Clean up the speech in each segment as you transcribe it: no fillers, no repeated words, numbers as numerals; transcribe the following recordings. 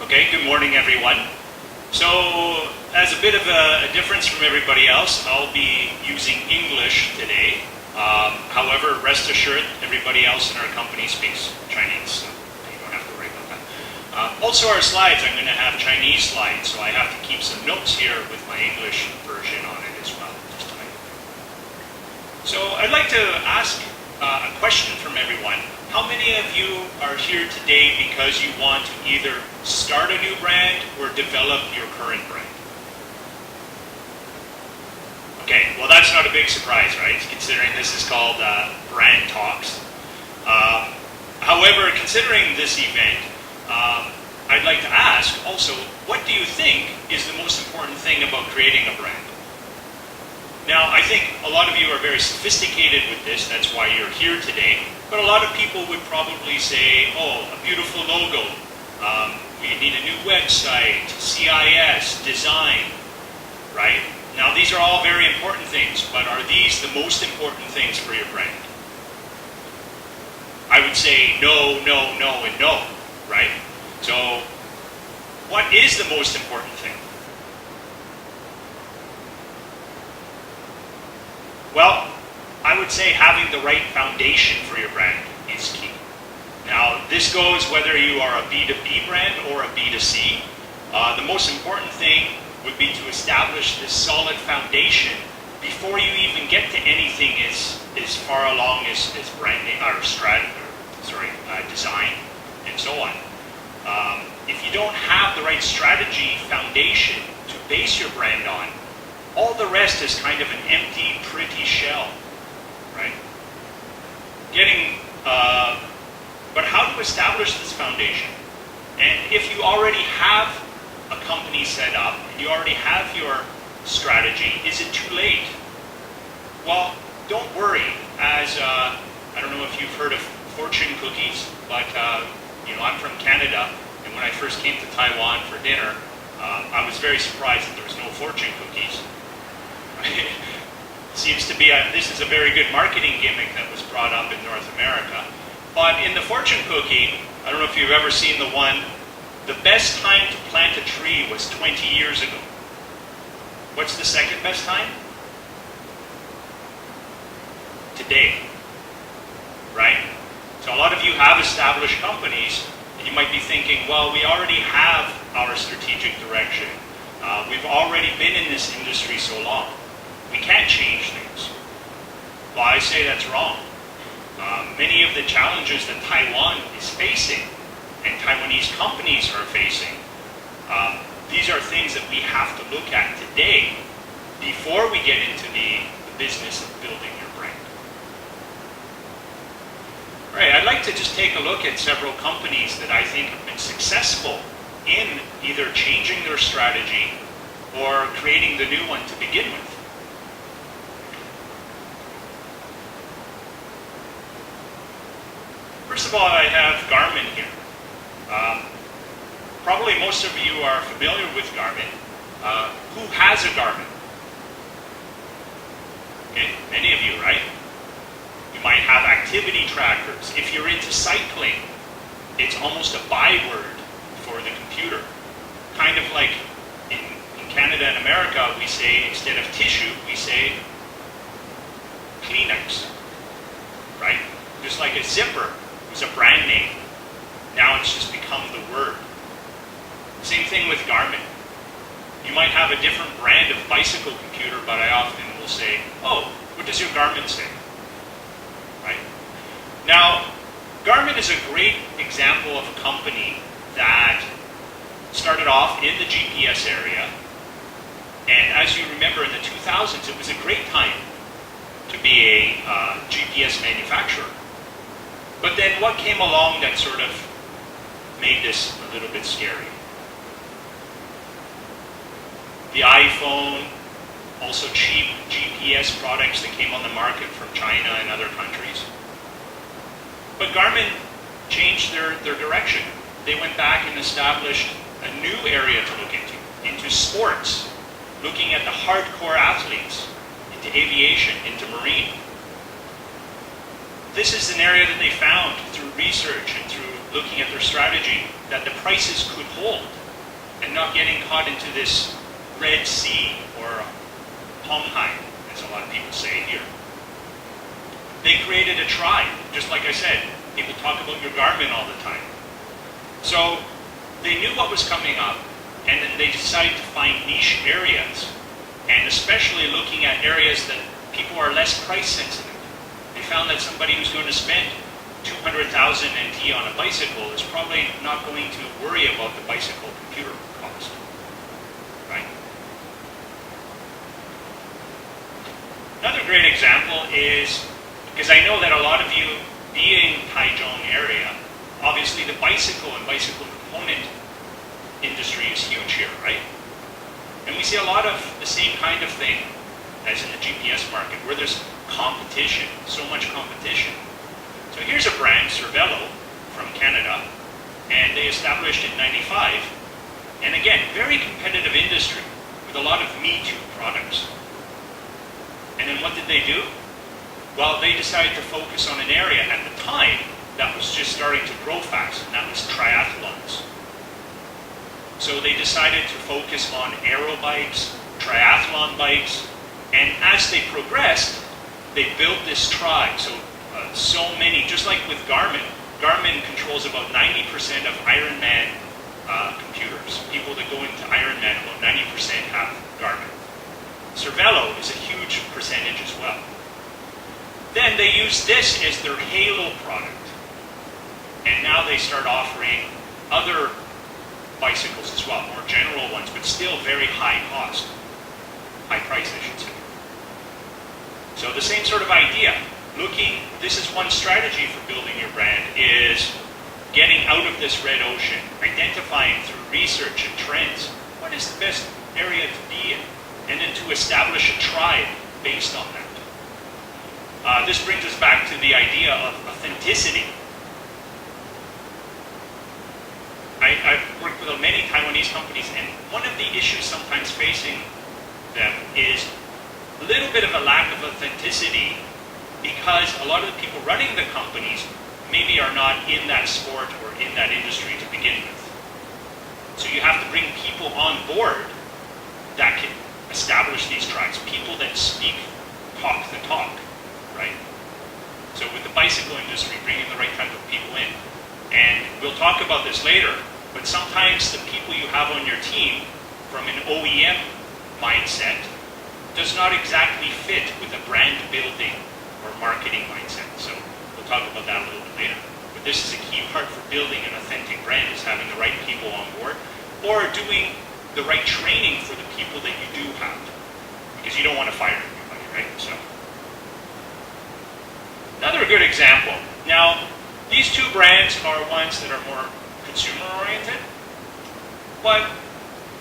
Okay, good morning everyone. So, as a bit of a difference from everybody else, I'll be using English today. However, rest assured, everybody else in our company speaks Chinese, so you don't have to worry about that. Also our slides, I'm going to have Chinese slides, so I have to keep some notes here with my English version on it as well. So I'd like to ask a question from everyone. How many of you are here today because you want to either start a new brand or develop your current brand? Okay, well that's not a big surprise, right? Considering this is called Brand Talks. However, considering this event, I'd like to ask also, what do you think is the most important thing about creating a brand? Now, I think a lot of you are very sophisticated with this, that's why you're here today. But a lot of people would probably say, oh, a beautiful logo, you need a new website, CIS, design, right? Now, these are all very important things, but are these the most important things for your brand? I would say no, no, no, and no, right? So, what is the most important thing? Well, I would say having the right foundation for your brand is key. Now, this goes whether you are a B2B brand or a B2C. The most important thing would be to establish this solid foundation before you even get to anything as far along as branding or design and so on. If you don't have the right strategy foundation to base your brand on, all the rest is kind of an empty, pretty shell, right? But how to establish this foundation? And if you already have a company set up, and you already have your strategy, is it too late? Well, don't worry. As I don't know if you've heard of fortune cookies, but I'm from Canada, and when I first came to Taiwan for dinner, I was very surprised that there was no fortune cookies. Seems to be this is a very good marketing gimmick that was brought up in North America. But in the fortune cookie, I don't know if you've ever seen the one, the best time to plant a tree was 20 years ago. What's the second best time? Today. Right? So a lot of you have established companies, and you might be thinking, well, we already have our strategic direction. We've already been in this industry so long. We can't change things. Well, I say that's wrong. Many of the challenges that Taiwan is facing and Taiwanese companies are facing, these are things that we have to look at today before we get into the business of building your brand. All right, I'd like to just take a look at several companies that I think have been successful in either changing their strategy or creating the new one to begin with. First of all, I have Garmin here. Probably most of you are familiar with Garmin. Who has a Garmin? Okay, many of you, right? You might have activity trackers. If you're into cycling, it's almost a byword for the computer. Kind of like in Canada and America, we say, instead of tissue, we say Kleenex, right? Just like a zipper was a brand name. Now it's just become the word. Same thing with Garmin. You might have a different brand of bicycle computer, but I often will say, oh, what does your Garmin say? Right? Now, Garmin is a great example of a company that started off in the GPS area. And as you remember, in the 2000s, it was a great time to be a GPS manufacturer. But then what came along that sort of made this a little bit scary? The iPhone, also cheap GPS products that came on the market from China and other countries. But Garmin changed their direction. They went back and established a new area to look into sports, looking at the hardcore athletes, into aviation, into marine. This is an area that they found through research and through looking at their strategy, that the prices could hold and not getting caught into this Red Sea or Pomheim, as a lot of people say here. They created a tribe, just like I said. People talk about your Garmin all the time. So they knew what was coming up, and then they decided to find niche areas, and especially looking at areas that people are less price sensitive. They found that somebody who's going to spend 200,000 NT on a bicycle is probably not going to worry about the bicycle computer cost, right? Another great example is, because I know that a lot of you being Taiwan area, obviously the bicycle and bicycle component industry is huge here, right? And we see a lot of the same kind of thing as in the GPS market, where there's competition, so much competition. So here's a brand, Cervelo, from Canada, and they established in '95. And again, very competitive industry with a lot of Me Too products. And then what did they do? Well, they decided to focus on an area at the time that was just starting to grow fast, and that was triathlons. So they decided to focus on aero bikes, triathlon bikes, and as they progressed, they built this tribe. So many, just like with Garmin. Garmin controls about 90% of Ironman computers. People that go into Ironman, about 90% have Garmin. Cervelo is a huge percentage as well. Then they use this as their halo product. And now they start offering other bicycles as well, more general ones, but still very high cost. High price, I should say. So the same sort of idea. This is one strategy for building your brand, is getting out of this red ocean, identifying through research and trends, what is the best area to be in, and then to establish a tribe based on that. This brings us back to the idea of authenticity. I've worked with many Taiwanese companies, and one of the issues sometimes facing them is a little bit of a lack of authenticity, because a lot of the people running the companies maybe are not in that sport or in that industry to begin with. So you have to bring people on board that can establish these tribes, people that talk the talk, right? So with the bicycle industry, bringing the right type of people in. And we'll talk about this later, but sometimes the people you have on your team from an OEM mindset does not exactly fit with a brand building or marketing mindset. So we'll talk about that a little bit later. But this is a key part for building an authentic brand, is having the right people on board, or doing the right training for the people that you do have. Because you don't want to fire everybody, right? So another good example. Now, these two brands are ones that are more consumer-oriented. But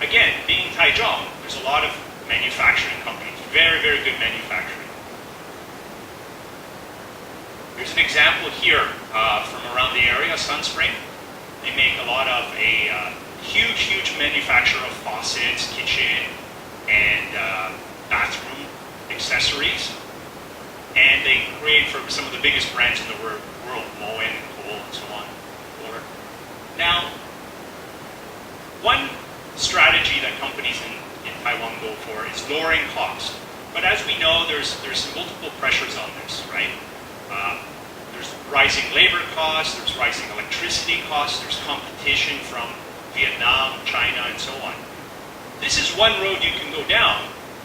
again, being Taiwan, there's a lot of manufacturing companies, very, very good manufacturing. Here's an example here from around the area, Sunspring. They make a lot of huge manufacturer of faucets, kitchen, and bathroom accessories. And they create for some of the biggest brands in the world, Moen and Cole and so on. Now, one strategy that companies in Taiwan go for is lowering cost. But as we know, there's multiple pressures on this, right? There's rising labor costs, there's rising electricity costs, there's competition from Vietnam, China, and so on. This is one road you can go down,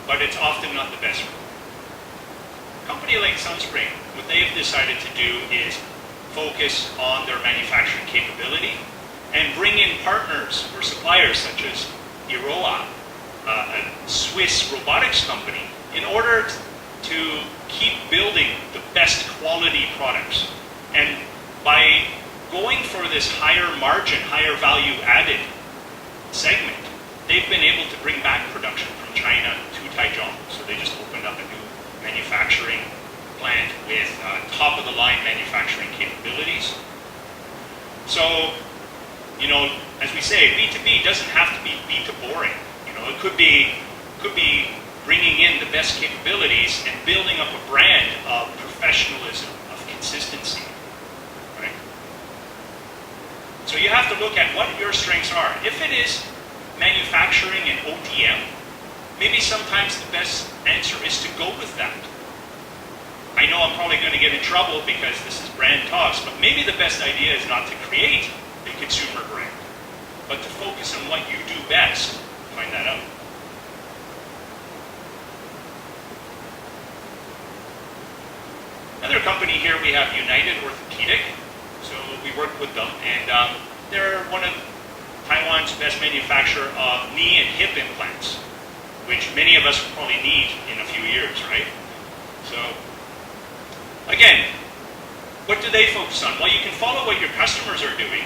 but it's often not the best road. A company like Sunspring, what they have decided to do is focus on their manufacturing capability and bring in partners or suppliers such as Iroa, a Swiss robotics company, in order to keep building the best quality products. And by going for this higher margin, higher value added segment, they've been able to bring back production from China to Taiwan. So they just opened up a new manufacturing plant with top of the line manufacturing capabilities. So, as we say, B2B doesn't have to be B2Boring. It could be bringing in the best capabilities and building up a brand of professionalism, of consistency, right? So you have to look at what your strengths are. If it is manufacturing and ODM, maybe sometimes the best answer is to go with that. I know I'm probably going to get in trouble because this is brand talks, but maybe the best idea is not to create a consumer brand, but to focus on what you do best. Find that out. Another company here, we have United Orthopedic. So we work with them, and they're one of Taiwan's best manufacturer of knee and hip implants, which many of us will probably need in a few years, right? So, again, what do they focus on? Well, you can follow what your customers are doing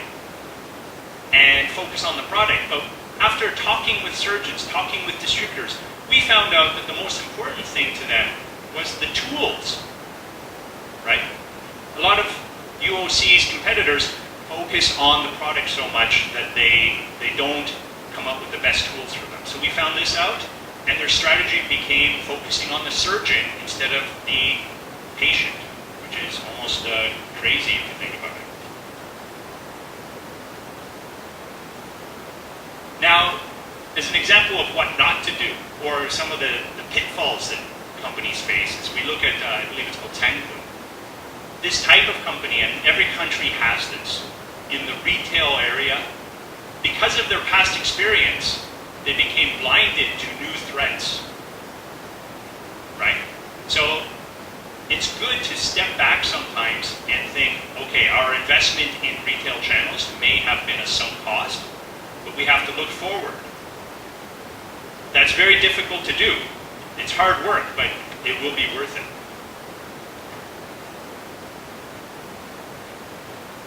and focus on the product, but after talking with surgeons, talking with distributors, we found out that the most important thing to them was the tools, right? A lot of UOC's competitors focus on the product so much that they don't come up with the best tools for them. So we found this out, and their strategy became focusing on the surgeon instead of the patient, which is almost crazy if you think about it. Now, as an example of what not to do, or some of the pitfalls that companies face, is we look at, I believe it's called Taiwan. This type of company, and every country has this, in the retail area, because of their past experience, they became blinded to new threats, right? So it's good to step back sometimes and think, okay, our investment in retail channels may have been a sunk cost, but we have to look forward. That's very difficult to do. It's hard work, but it will be worth it.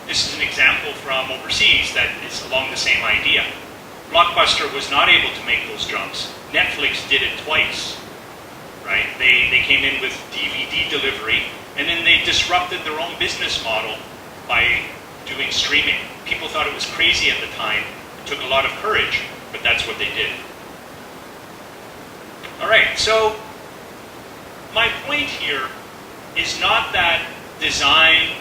This is an example from overseas that is along the same idea. Blockbuster was not able to make those jumps. Netflix did it twice, right? They came in with DVD delivery, and then they disrupted their own business model by doing streaming. People thought it was crazy at the time. It took a lot of courage, but that's what they did. All right, so my point here is not that design,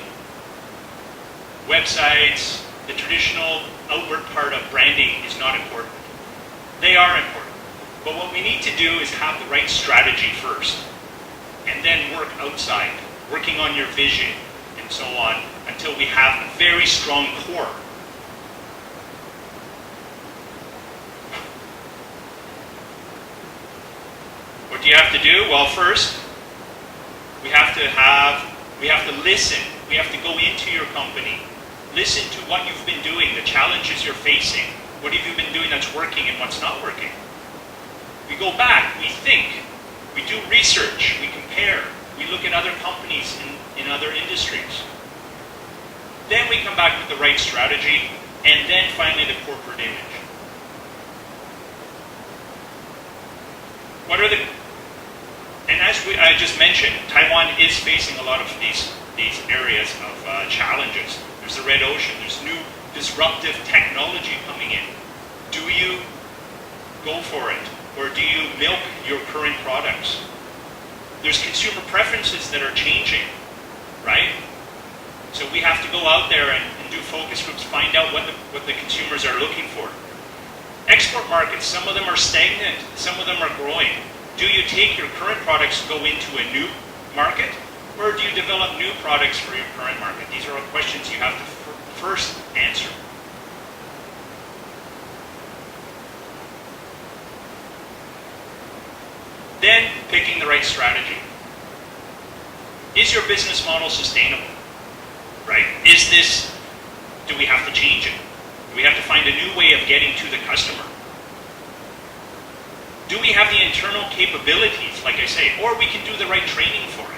websites, the traditional outward part of branding is not important. They are important. But what we need to do is have the right strategy first, and then work outside, working on your vision, and so on, until we have a very strong core. What do you have to do? Well, first, we have to listen. We have to go into your company. Listen to what you've been doing, the challenges you're facing. What have you been doing that's working and what's not working? We go back, we think, we do research, we compare, we look at other companies in other industries. Then we come back with the right strategy, and then finally the corporate image. And as I just mentioned, Taiwan is facing a lot of these areas of challenges. There's the red ocean, there's new disruptive technology coming in. Do you go for it, or do you milk your current products? There's consumer preferences that are changing, right? So we have to go out there and do focus groups, find out what the consumers are looking for. Export markets, some of them are stagnant, some of them are growing. Do you take your current products and go into a new market, or do you develop new products for your current market? These are all questions you have to first answer. Then, picking the right strategy. Is your business model sustainable? Right? Do we have to change it? Do we have to find a new way of getting to the customer? Do we have the internal capabilities, like I say, or we can do the right training for it?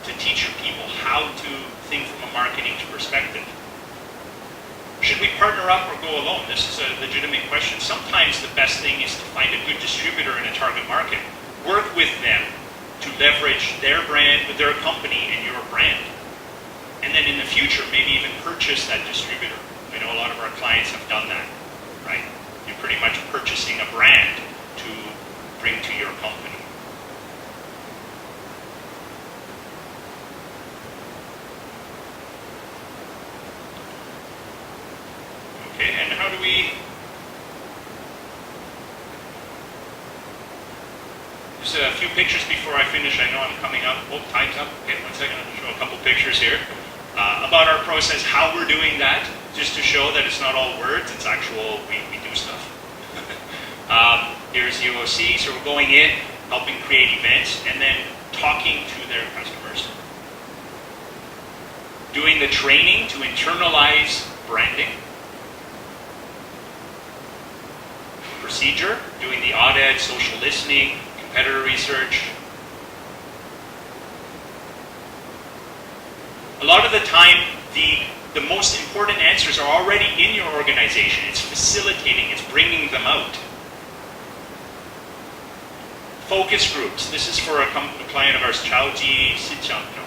To teach your people how to think from a marketing perspective. Should we partner up or go alone? This is a legitimate question. Sometimes the best thing is to find a good distributor in a target market. Work with them to leverage their brand, their company, and your brand. And then in the future, maybe even purchase that distributor. I know a lot of our clients have done that, right? You're pretty much purchasing a brand to bring to your company. do we... Just a few pictures before I finish. I know I'm coming up. Oh, time's up. Okay, 1 second. I'll show a couple pictures here about our process, how we're doing that, just to show that it's not all words, it's actual, we do stuff. Here's UOC, so we're going in, helping create events, and then talking to their customers. Doing the training to internalize branding. Procedure, doing the audit, social listening, competitor research. A lot of the time, the most important answers are already in your organization. It's facilitating, it's bringing them out. Focus groups. This is for a client of ours, Chaoji Sichang. No.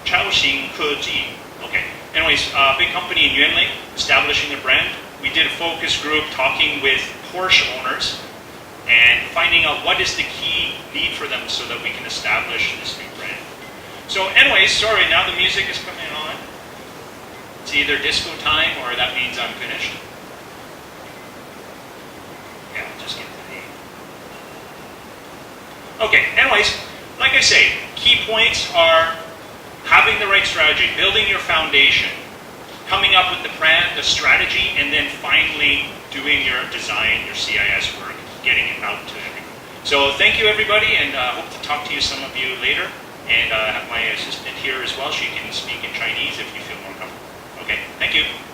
Chaoxing Keji. Okay. Anyways, big company in Yuanling, establishing a brand. We did a focus group talking with Porsche owners and finding out what is the key need for them so that we can establish this new brand. So anyways, sorry, now the music is coming on. It's either disco time or that means I'm finished. Yeah, I'll just get to the... Okay, anyways, like I say, key points are having the right strategy, building your foundation, coming up with the brand, the strategy, and then finally doing your design, your CIS work, getting it out to everyone. So thank you, everybody, and hope to talk to you, some of you, later. And I have my assistant here as well. She can speak in Chinese if you feel more comfortable. Okay, thank you.